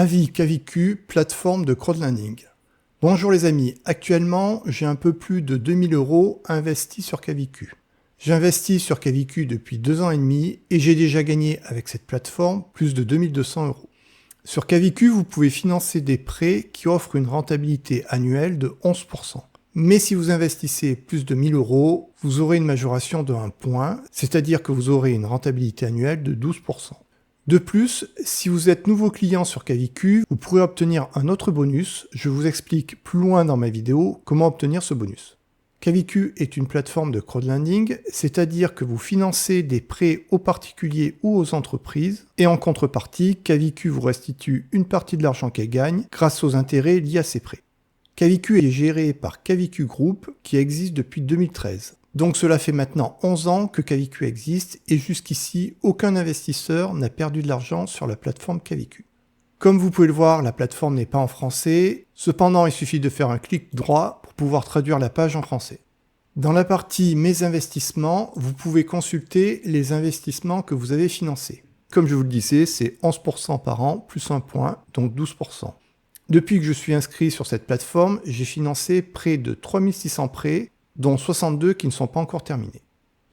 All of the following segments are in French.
Avis Kaviku, plateforme de crowdlending. Bonjour les amis, actuellement j'ai un peu plus de 2000 € investis sur Kaviku. J'ai investi sur Kaviku depuis 2 ans et demi et j'ai déjà gagné avec cette plateforme plus de 2200 €. Sur Kaviku, vous pouvez financer des prêts qui offrent une rentabilité annuelle de 11%. Mais si vous investissez plus de 1000 €, vous aurez une majoration de 1 point, c'est-à-dire que vous aurez une rentabilité annuelle de 12%. De plus, si vous êtes nouveau client sur Kaviku, vous pourrez obtenir un autre bonus. Je vous explique plus loin dans ma vidéo comment obtenir ce bonus. Kaviku est une plateforme de crowdlending, c'est-à-dire que vous financez des prêts aux particuliers ou aux entreprises, et en contrepartie, Kaviku vous restitue une partie de l'argent qu'elle gagne grâce aux intérêts liés à ces prêts. Kaviku est géré par Kaviku Group qui existe depuis 2013. Donc cela fait maintenant 11 ans que Kaviku existe et jusqu'ici, aucun investisseur n'a perdu de l'argent sur la plateforme Kaviku. Comme vous pouvez le voir, la plateforme n'est pas en français. Cependant, il suffit de faire un clic droit pour pouvoir traduire la page en français. Dans la partie Mes investissements, vous pouvez consulter les investissements que vous avez financés. Comme je vous le disais, c'est 11% par an plus 1 point, donc 12%. Depuis que je suis inscrit sur cette plateforme, j'ai financé près de 3600 prêts, dont 62 qui ne sont pas encore terminés.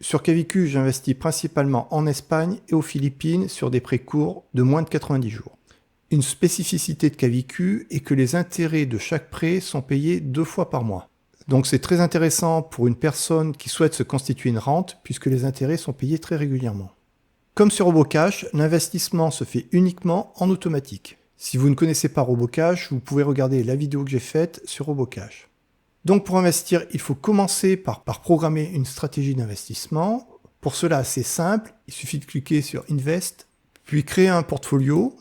Sur Kaviku, j'investis principalement en Espagne et aux Philippines sur des prêts courts de moins de 90 jours. Une spécificité de Kaviku est que les intérêts de chaque prêt sont payés 2 fois par mois. Donc c'est très intéressant pour une personne qui souhaite se constituer une rente puisque les intérêts sont payés très régulièrement. Comme sur Robocash, l'investissement se fait uniquement en automatique. Si vous ne connaissez pas Robocash, vous pouvez regarder la vidéo que j'ai faite sur Robocash. Donc pour investir, il faut commencer par programmer une stratégie d'investissement. Pour cela, c'est simple, il suffit de cliquer sur Invest, puis créer un portfolio.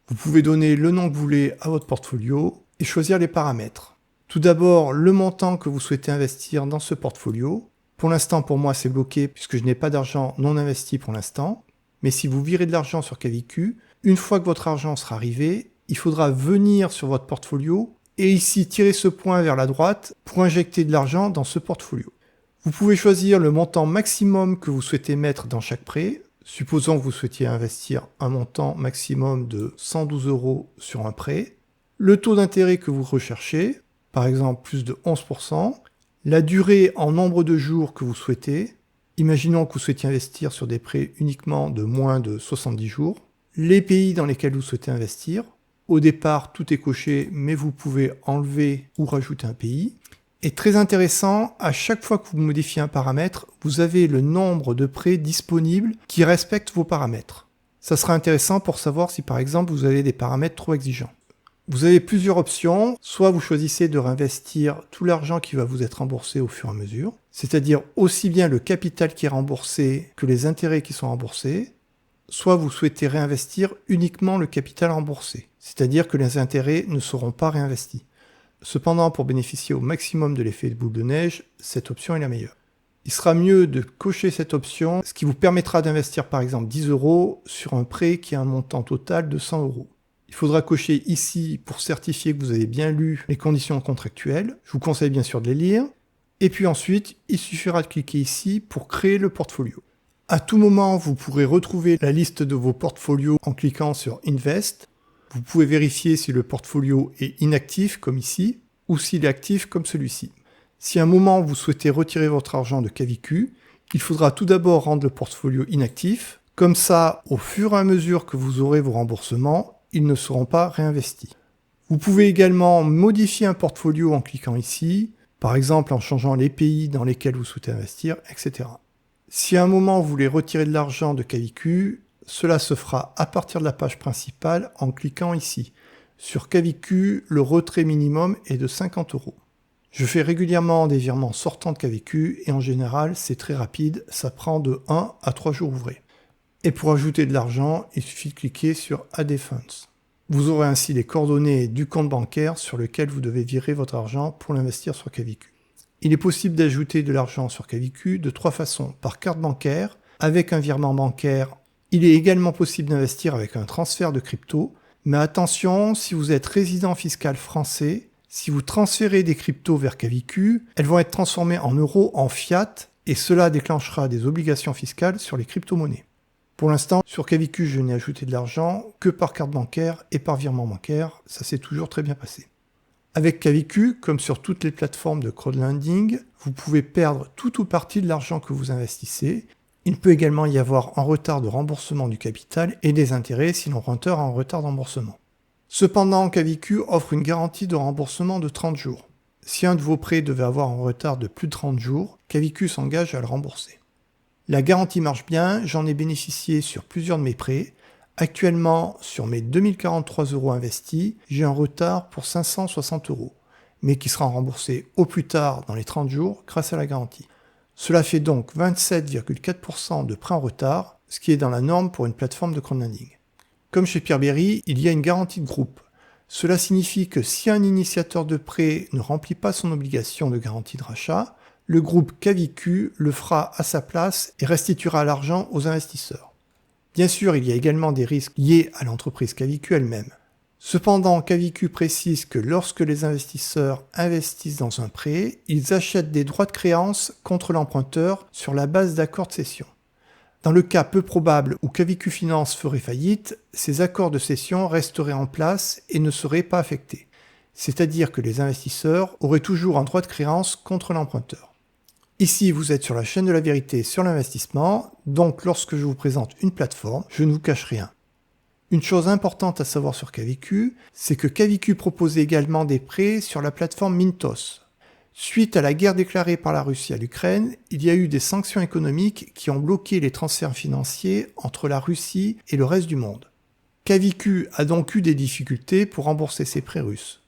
Vous pouvez donner le nom que vous voulez à votre portfolio et choisir les paramètres. Tout d'abord, le montant que vous souhaitez investir dans ce portfolio. Pour l'instant, pour moi, c'est bloqué puisque je n'ai pas d'argent non investi pour l'instant. Mais si vous virez de l'argent sur Kaviku, une fois que votre argent sera arrivé, il faudra venir sur votre portfolio et ici tirer ce point vers la droite pour injecter de l'argent dans ce portfolio. Vous pouvez choisir le montant maximum que vous souhaitez mettre dans chaque prêt. Supposons que vous souhaitiez investir un montant maximum de 112 € sur un prêt. Le taux d'intérêt que vous recherchez, par exemple plus de 11%. La durée en nombre de jours que vous souhaitez. Imaginons que vous souhaitiez investir sur des prêts uniquement de moins de 70 jours. Les pays dans lesquels vous souhaitez investir. Au départ, tout est coché, mais vous pouvez enlever ou rajouter un pays. Et très intéressant, à chaque fois que vous modifiez un paramètre, vous avez le nombre de prêts disponibles qui respectent vos paramètres. Ça sera intéressant pour savoir si par exemple vous avez des paramètres trop exigeants. Vous avez plusieurs options, soit vous choisissez de réinvestir tout l'argent qui va vous être remboursé au fur et à mesure, c'est-à-dire aussi bien le capital qui est remboursé que les intérêts qui sont remboursés, soit vous souhaitez réinvestir uniquement le capital remboursé, c'est-à-dire que les intérêts ne seront pas réinvestis. Cependant, pour bénéficier au maximum de l'effet de boule de neige, cette option est la meilleure. Il sera mieux de cocher cette option, ce qui vous permettra d'investir par exemple 10 € sur un prêt qui a un montant total de 100 €. Il faudra cocher ici pour certifier que vous avez bien lu les conditions contractuelles. Je vous conseille bien sûr de les lire. Et puis ensuite, il suffira de cliquer ici pour créer le portfolio. À tout moment, vous pourrez retrouver la liste de vos portfolios en cliquant sur Invest. Vous pouvez vérifier si le portfolio est inactif, comme ici, ou s'il est actif, comme celui-ci. Si à un moment vous souhaitez retirer votre argent de Kaviku, il faudra tout d'abord rendre le portfolio inactif. Comme ça, au fur et à mesure que vous aurez vos remboursements, ils ne seront pas réinvestis. Vous pouvez également modifier un portfolio en cliquant ici, par exemple en changeant les pays dans lesquels vous souhaitez investir, etc. Si à un moment vous voulez retirer de l'argent de Kaviku, cela se fera à partir de la page principale en cliquant ici. Sur Kaviku, le retrait minimum est de 50 €. Je fais régulièrement des virements sortant de Kaviku et en général c'est très rapide, ça prend de 1 à 3 jours ouvrés. Et pour ajouter de l'argent, il suffit de cliquer sur Add a Funds. Vous aurez ainsi les coordonnées du compte bancaire sur lequel vous devez virer votre argent pour l'investir sur Kaviku. Il est possible d'ajouter de l'argent sur Kaviku de 3 façons, par carte bancaire, avec un virement bancaire. Il est également possible d'investir avec un transfert de crypto, mais attention, si vous êtes résident fiscal français, si vous transférez des cryptos vers Kaviku, elles vont être transformées en euros en fiat et cela déclenchera des obligations fiscales sur les crypto-monnaies. Pour l'instant, sur Kaviku, je n'ai ajouté de l'argent que par carte bancaire et par virement bancaire. Ça s'est toujours très bien passé. Avec Kaviku, comme sur toutes les plateformes de crowdlending, vous pouvez perdre tout ou partie de l'argent que vous investissez. Il peut également y avoir un retard de remboursement du capital et des intérêts si l'emprunteur a un retard de remboursement. Cependant, Kaviku offre une garantie de remboursement de 30 jours. Si un de vos prêts devait avoir un retard de plus de 30 jours, Kaviku s'engage à le rembourser. La garantie marche bien, j'en ai bénéficié sur plusieurs de mes prêts. Actuellement, sur mes 2043 € investis, j'ai un retard pour 560 €, mais qui sera remboursé au plus tard dans les 30 jours grâce à la garantie. Cela fait donc 27,4% de prêts en retard, ce qui est dans la norme pour une plateforme de crowdlending. Comme chez Peerberry, il y a une garantie de groupe. Cela signifie que si un initiateur de prêt ne remplit pas son obligation de garantie de rachat, le groupe Kaviku le fera à sa place et restituera l'argent aux investisseurs. Bien sûr, il y a également des risques liés à l'entreprise Kaviku elle-même. Cependant, Kaviku précise que lorsque les investisseurs investissent dans un prêt, ils achètent des droits de créance contre l'emprunteur sur la base d'accords de cession. Dans le cas peu probable où Kaviku Finance ferait faillite, ces accords de cession resteraient en place et ne seraient pas affectés. C'est-à-dire que les investisseurs auraient toujours un droit de créance contre l'emprunteur. Ici, vous êtes sur la chaîne de la vérité sur l'investissement, donc lorsque je vous présente une plateforme, je ne vous cache rien. Une chose importante à savoir sur Kaviku, c'est que Kaviku propose également des prêts sur la plateforme Mintos. Suite à la guerre déclarée par la Russie à l'Ukraine, il y a eu des sanctions économiques qui ont bloqué les transferts financiers entre la Russie et le reste du monde. Kaviku a donc eu des difficultés pour rembourser ses prêts russes.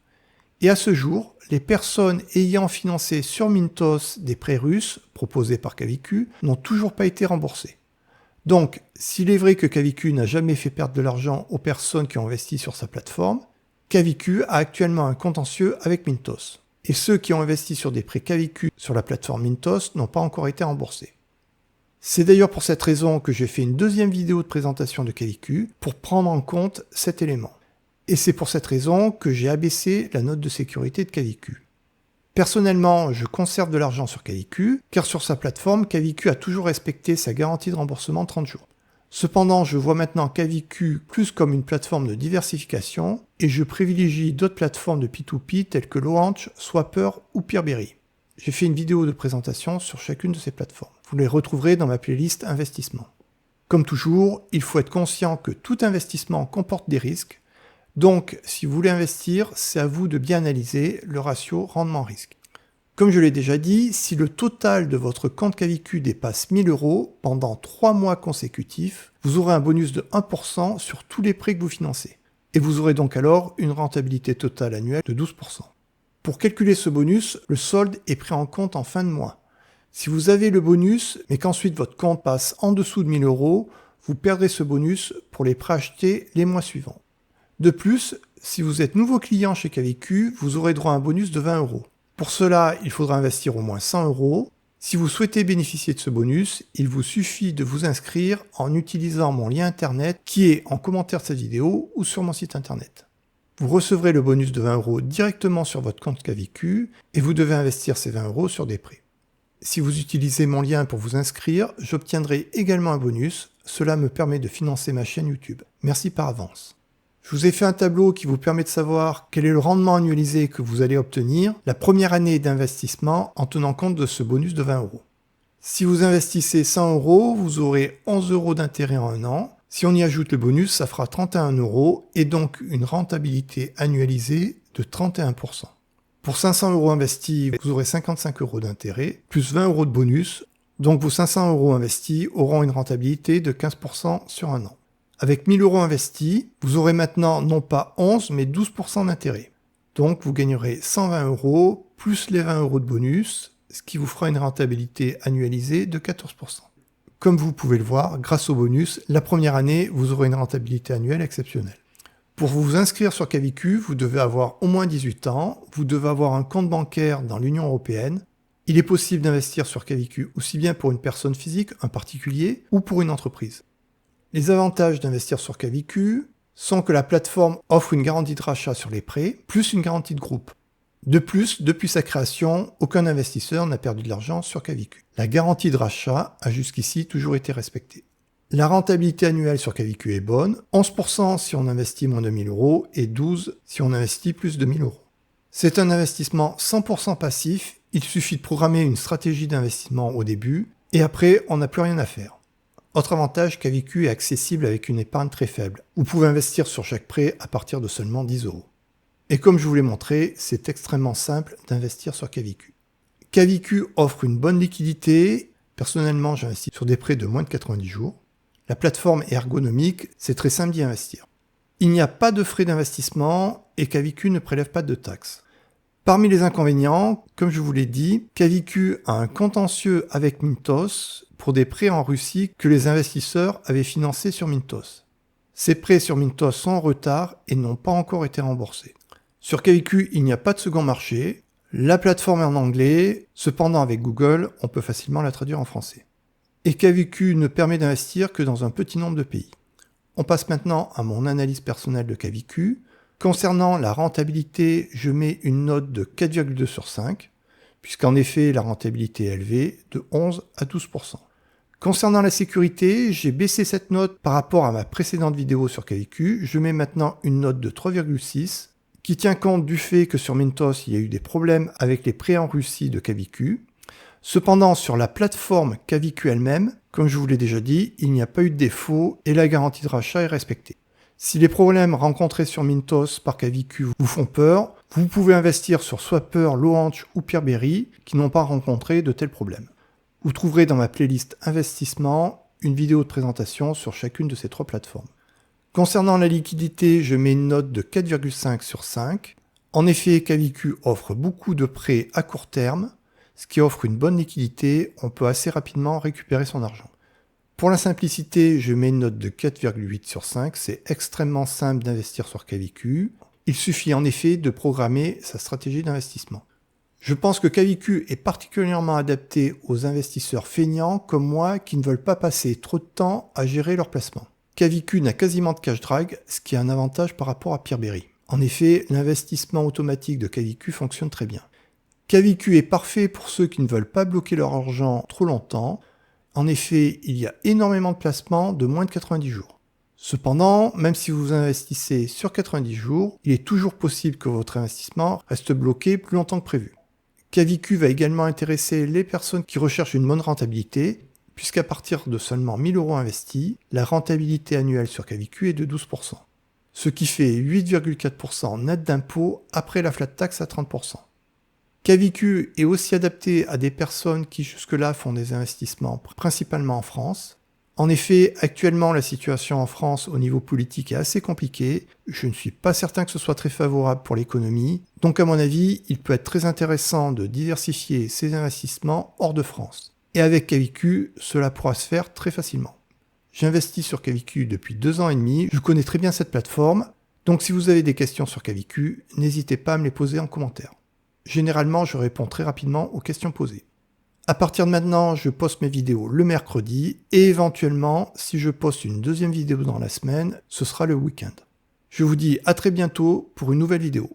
Et à ce jour, les personnes ayant financé sur Mintos des prêts russes proposés par Kaviku n'ont toujours pas été remboursées. Donc, s'il est vrai que Kaviku n'a jamais fait perdre de l'argent aux personnes qui ont investi sur sa plateforme, Kaviku a actuellement un contentieux avec Mintos. Et ceux qui ont investi sur des prêts Kaviku sur la plateforme Mintos n'ont pas encore été remboursés. C'est d'ailleurs pour cette raison que j'ai fait une deuxième vidéo de présentation de Kaviku pour prendre en compte cet élément. Et c'est pour cette raison que j'ai abaissé la note de sécurité de Kaviku. Personnellement, je conserve de l'argent sur Kaviku, car sur sa plateforme, Kaviku a toujours respecté sa garantie de remboursement de 30 jours. Cependant, je vois maintenant Kaviku plus comme une plateforme de diversification, et je privilégie d'autres plateformes de P2P telles que Launch, Swapper ou Peerberry. J'ai fait une vidéo de présentation sur chacune de ces plateformes. Vous les retrouverez dans ma playlist investissement. Comme toujours, il faut être conscient que tout investissement comporte des risques. Donc, si vous voulez investir, c'est à vous de bien analyser le ratio rendement-risque. Comme je l'ai déjà dit, si le total de votre compte Kaviku dépasse 1000 € pendant 3 mois consécutifs, vous aurez un bonus de 1% sur tous les prêts que vous financez. Et vous aurez donc alors une rentabilité totale annuelle de 12%. Pour calculer ce bonus, le solde est pris en compte en fin de mois. Si vous avez le bonus, mais qu'ensuite votre compte passe en dessous de 1000 €, vous perdrez ce bonus pour les prêts achetés les mois suivants. De plus, si vous êtes nouveau client chez Kaviku, vous aurez droit à un bonus de 20 €. Pour cela, il faudra investir au moins 100 €. Si vous souhaitez bénéficier de ce bonus, il vous suffit de vous inscrire en utilisant mon lien internet qui est en commentaire de cette vidéo ou sur mon site internet. Vous recevrez le bonus de 20 € directement sur votre compte Kaviku et vous devez investir ces 20 € sur des prêts. Si vous utilisez mon lien pour vous inscrire, j'obtiendrai également un bonus. Cela me permet de financer ma chaîne YouTube. Merci par avance. Je vous ai fait un tableau qui vous permet de savoir quel est le rendement annualisé que vous allez obtenir la première année d'investissement en tenant compte de ce bonus de 20 €. Si vous investissez 100 €, vous aurez 11 € d'intérêt en un an. Si on y ajoute le bonus, ça fera 31 € et donc une rentabilité annualisée de 31%. Pour 500 € investis, vous aurez 55 € d'intérêt, plus 20 € de bonus. Donc vos 500 € investis auront une rentabilité de 15% sur un an. Avec 1000 € investis, vous aurez maintenant non pas 11 mais 12% d'intérêt. Donc vous gagnerez 120 € plus les 20 € de bonus, ce qui vous fera une rentabilité annualisée de 14%. Comme vous pouvez le voir, grâce au bonus, la première année, vous aurez une rentabilité annuelle exceptionnelle. Pour vous inscrire sur Kaviku, vous devez avoir au moins 18 ans, vous devez avoir un compte bancaire dans l'Union européenne. Il est possible d'investir sur Kaviku aussi bien pour une personne physique, un particulier, ou pour une entreprise. Les avantages d'investir sur Kaviku sont que la plateforme offre une garantie de rachat sur les prêts, plus une garantie de groupe. De plus, depuis sa création, aucun investisseur n'a perdu de l'argent sur Kaviku. La garantie de rachat a jusqu'ici toujours été respectée. La rentabilité annuelle sur Kaviku est bonne, 11% si on investit moins de 1000 € et 12% si on investit plus de 1000 €. C'est un investissement 100% passif, il suffit de programmer une stratégie d'investissement au début et après on n'a plus rien à faire. Autre avantage, Kaviku est accessible avec une épargne très faible. Vous pouvez investir sur chaque prêt à partir de seulement 10 €. Et comme je vous l'ai montré, c'est extrêmement simple d'investir sur Kaviku. Kaviku offre une bonne liquidité. Personnellement, j'investis sur des prêts de moins de 90 jours. La plateforme est ergonomique, c'est très simple d'y investir. Il n'y a pas de frais d'investissement et Kaviku ne prélève pas de taxes. Parmi les inconvénients, comme je vous l'ai dit, Kaviku a un contentieux avec Mintos pour des prêts en Russie que les investisseurs avaient financés sur Mintos. Ces prêts sur Mintos sont en retard et n'ont pas encore été remboursés. Sur Kaviku, il n'y a pas de second marché. La plateforme est en anglais, cependant avec Google, on peut facilement la traduire en français. Et Kaviku ne permet d'investir que dans un petit nombre de pays. On passe maintenant à mon analyse personnelle de Kaviku. Concernant la rentabilité, je mets une note de 4,2 sur 5, puisqu'en effet la rentabilité est élevée, de 11 à 12%. Concernant la sécurité, j'ai baissé cette note par rapport à ma précédente vidéo sur Kaviku. Je mets maintenant une note de 3,6, qui tient compte du fait que sur Mintos, il y a eu des problèmes avec les prêts en Russie de Kaviku. Cependant, sur la plateforme Kaviku elle-même, comme je vous l'ai déjà dit, il n'y a pas eu de défaut et la garantie de rachat est respectée. Si les problèmes rencontrés sur Mintos par Kaviku vous font peur, vous pouvez investir sur Swapper, Launch ou Peerberry qui n'ont pas rencontré de tels problèmes. Vous trouverez dans ma playlist investissement une vidéo de présentation sur chacune de ces 3 plateformes. Concernant la liquidité, je mets une note de 4,5 sur 5. En effet, Kaviku offre beaucoup de prêts à court terme, ce qui offre une bonne liquidité, on peut assez rapidement récupérer son argent. Pour la simplicité, je mets une note de 4,8 sur 5, c'est extrêmement simple d'investir sur Kaviku. Il suffit en effet de programmer sa stratégie d'investissement. Je pense que Kaviku est particulièrement adapté aux investisseurs feignants comme moi qui ne veulent pas passer trop de temps à gérer leur placement. Kaviku n'a quasiment de cash drag, ce qui est un avantage par rapport à Peerberry. En effet, l'investissement automatique de Kaviku fonctionne très bien. Kaviku est parfait pour ceux qui ne veulent pas bloquer leur argent trop longtemps. En effet, il y a énormément de placements de moins de 90 jours. Cependant, même si vous investissez sur 90 jours, il est toujours possible que votre investissement reste bloqué plus longtemps que prévu. Kaviku va également intéresser les personnes qui recherchent une bonne rentabilité, puisqu'à partir de seulement 1000 € investis, la rentabilité annuelle sur Kaviku est de 12%, ce qui fait 8,4% net d'impôt après la flat tax à 30%. Kaviku est aussi adapté à des personnes qui jusque-là font des investissements principalement en France. En effet, actuellement la situation en France au niveau politique est assez compliquée. Je ne suis pas certain que ce soit très favorable pour l'économie. Donc à mon avis, il peut être très intéressant de diversifier ses investissements hors de France. Et avec Kaviku, cela pourra se faire très facilement. J'investis sur Kaviku depuis 2 ans et demi. Je connais très bien cette plateforme. Donc si vous avez des questions sur Kaviku, n'hésitez pas à me les poser en commentaire. Généralement, je réponds très rapidement aux questions posées. À partir de maintenant, je poste mes vidéos le mercredi et éventuellement, si je poste une deuxième vidéo dans la semaine, ce sera le week-end. Je vous dis à très bientôt pour une nouvelle vidéo.